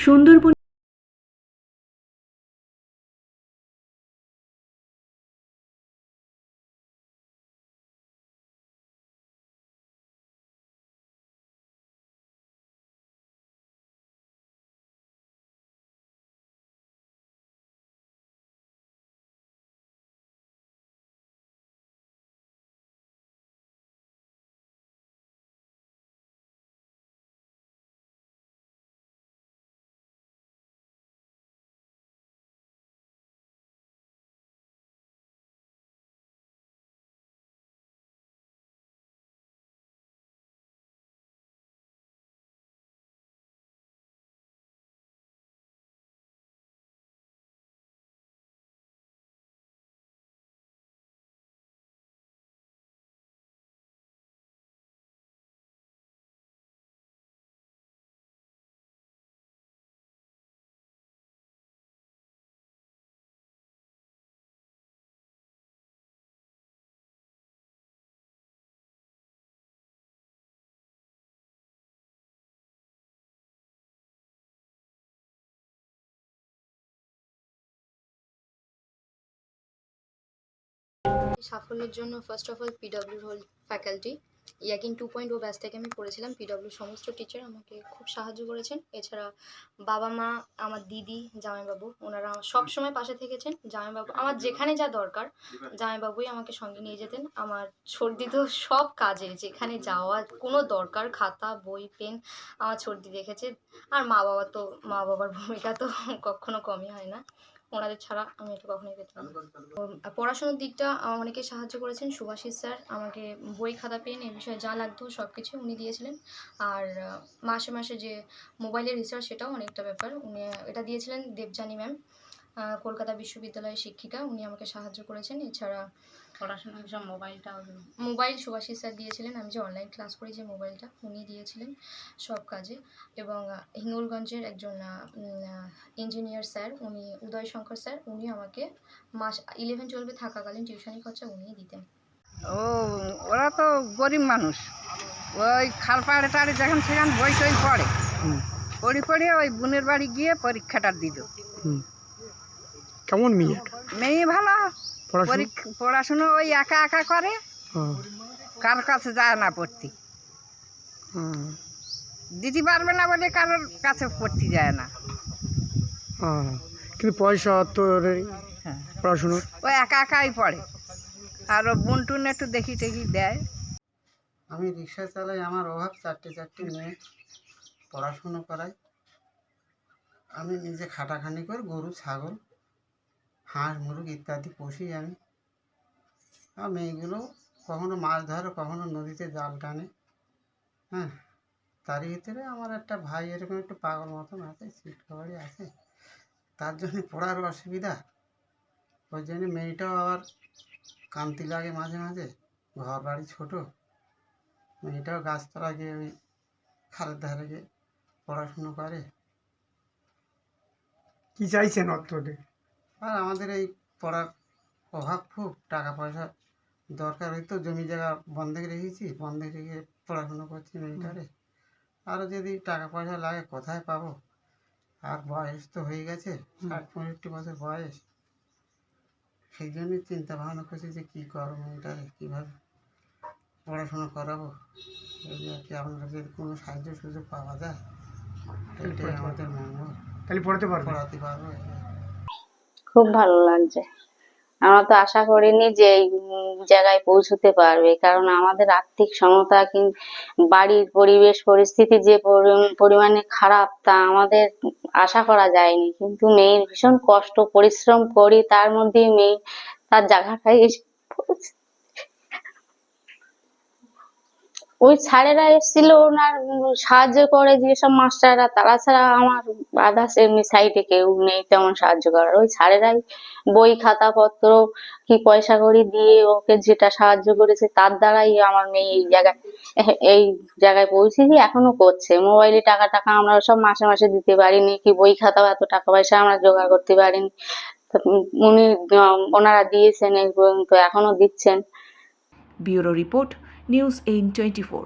সুন্দরবন সাফল্যের জন্য first of all পিডব্লিউর হোল ফ্যাকাল্টি ইয়াকিং 2.0 ব্যাচ থেকে আমি পড়েছিলাম। পিডব্লিউর সমস্ত টিচার আমাকে খুব সাহায্য করেছেন। এছাড়া বাবা মা, আমার দিদি, জামাইবাবু, ওনারা সব সময় পাশে থেকেছেন। জামাইবাবু আমার যেখানে যা দরকার জামাইবাবুই আমাকে সঙ্গে নিয়ে যেতেন। আমার সর্দি তো সব কাজে যেখানে যাওয়া কোনো দরকার, খাতা বই পেন আমার সর্দি দেখেছে। আর মা বাবার ভূমিকা তো কখনো কমই হয় না, ওনাদের ছাড়া আমি এটা কখনোই পেতাম না। পড়াশোনার দিকটা অনেকে সাহায্য করেছেন। সুভাষিস স্যার আমাকে বই খাতা পেন এ বিষয়ে যা লাগতো সব কিছু উনি দিয়েছিলেন। আর মাসে মাসে যে মোবাইলের রিসার্চ সেটাও অনেকটা ব্যাপার, উনি এটা দিয়েছিলেন। দেবযানী ম্যাম কলকাতা বিশ্ববিদ্যালয়ের শিক্ষিকা, উনি আমাকে সাহায্য করেছেন। এছাড়া পড়াশোনার বিষয়ে মোবাইল সুভাষিস স্যার দিয়েছিলেন। আমি যে অনলাইন ক্লাস করি যে মোবাইলটা উনি দিয়েছিলেন সব কাজে। এবং হিঙ্গলগঞ্জের একজন ইঞ্জিনিয়ার স্যার, উনি উদয় শঙ্কর স্যার, উনি আমাকে মাস 11-12 থাকাকালীন টিউশনি খরচা উনিই দিতেন। ওরা তো গরিব মানুষ, ওই খাল পাড়ে টাড়ে যখন সেখানে বই টই পড়ে, পড়ে ওই বোনের বাড়ি গিয়ে পরীক্ষাটা দিল। কেমন মেয়ে? মেয়ে ভালো, পড়াশুনো ওই একা একা করে, কার কাছে যায় না পড়তে, দিতে পারবে না বলে কারোর কাছে পড়তে যায় না। কিন্তু পয়সা তো পড়াশুনো ওই একা একাই পড়ে, আর বোন টুন একটু দেখি টেখি দেয়। আমি রিক্সা চালাই, আমার অভাব চারটে মেয়ে পড়াশুনো করাই। আমি নিজে খাটাখানি করে গরু ছাগল হাঁস মুরগ ইত্যাদি পুষি আমি। আর মেয়েগুলো কখনো মাছ ধরে, কখনো নদীতে জাল টানে। হ্যাঁ, তারই ভিতরে আমার একটা ভাই এরকম একটু পাগল মতন আছে, সিট খাবারই আছে, তার জন্যে পড়ার অসুবিধা। ওই জন্য মেয়েটাও আবার কান্তি লাগে মাঝে মাঝে, ঘর বাড়ি ছোটো, মেয়েটাও গাছতলা গিয়ে ওই খালের ধারে গিয়ে পড়াশুনো করে। কি চাইছেন অর্থে? আর আমাদের এই পড়ার অভাব, খুব টাকা পয়সা দরকার হইতো, জমি জায়গা বন্ধক রেখেছি, বন্ধক রেখে পড়াশুনো করছি মেয়েটারে। আরও যদি টাকা পয়সা লাগে কোথায় পাবো? আর বয়স তো হয়ে গেছে, 60-65 বছর বয়স। সেই জন্যই চিন্তা ভাবনা করছি যে কী করবো মেয়েটারে, কীভাবে পড়াশোনা করাবো। এই আর কি, আপনারা যদি কোনো সাহায্য সুযোগ পাওয়া যায় এটাই আমাদের মঙ্গল। তাহলে পড়াতে পারবো। খুব ভালো লাগছে। আমরা তো আশা করিনি যে এই জায়গায় পৌঁছতে পারবে, কারণ আমাদের আর্থিক সমতা বাড়ির পরিবেশ পরিস্থিতি যে পরিমাণে খারাপ তা আমাদের আশা করা যায়নি। কিন্তু মেয়ের ভীষণ কষ্ট পরিশ্রম করি, তার মধ্যে মেয়ে তার জায়গাটায় ওই স্যারেরা এসেছিল ওনার সাহায্য করে, যেসব মাস্টাররা, তারা ছাড়া আমার আদার্স এমনি সাইডে কেউ নেই তেমন সাহায্য করার। ওই স্যারেরাই বই খাতা পত্র কি পয়সা কড়ি দিয়ে ওকে যেটা সাহায্য করেছে তার দ্বারাই আমার মেয়ে এই জায়গায় পৌঁছেছি, এখনো করছে। মোবাইলে টাকা আমরা সব মাসে মাসে দিতে পারিনি, কি বই খাতা এত টাকা পয়সা আমরা জোগাড় করতে পারিনি, ওনারা দিয়েছেন এই পর্যন্ত, এখনো দিচ্ছেন। Bureau report, news 824।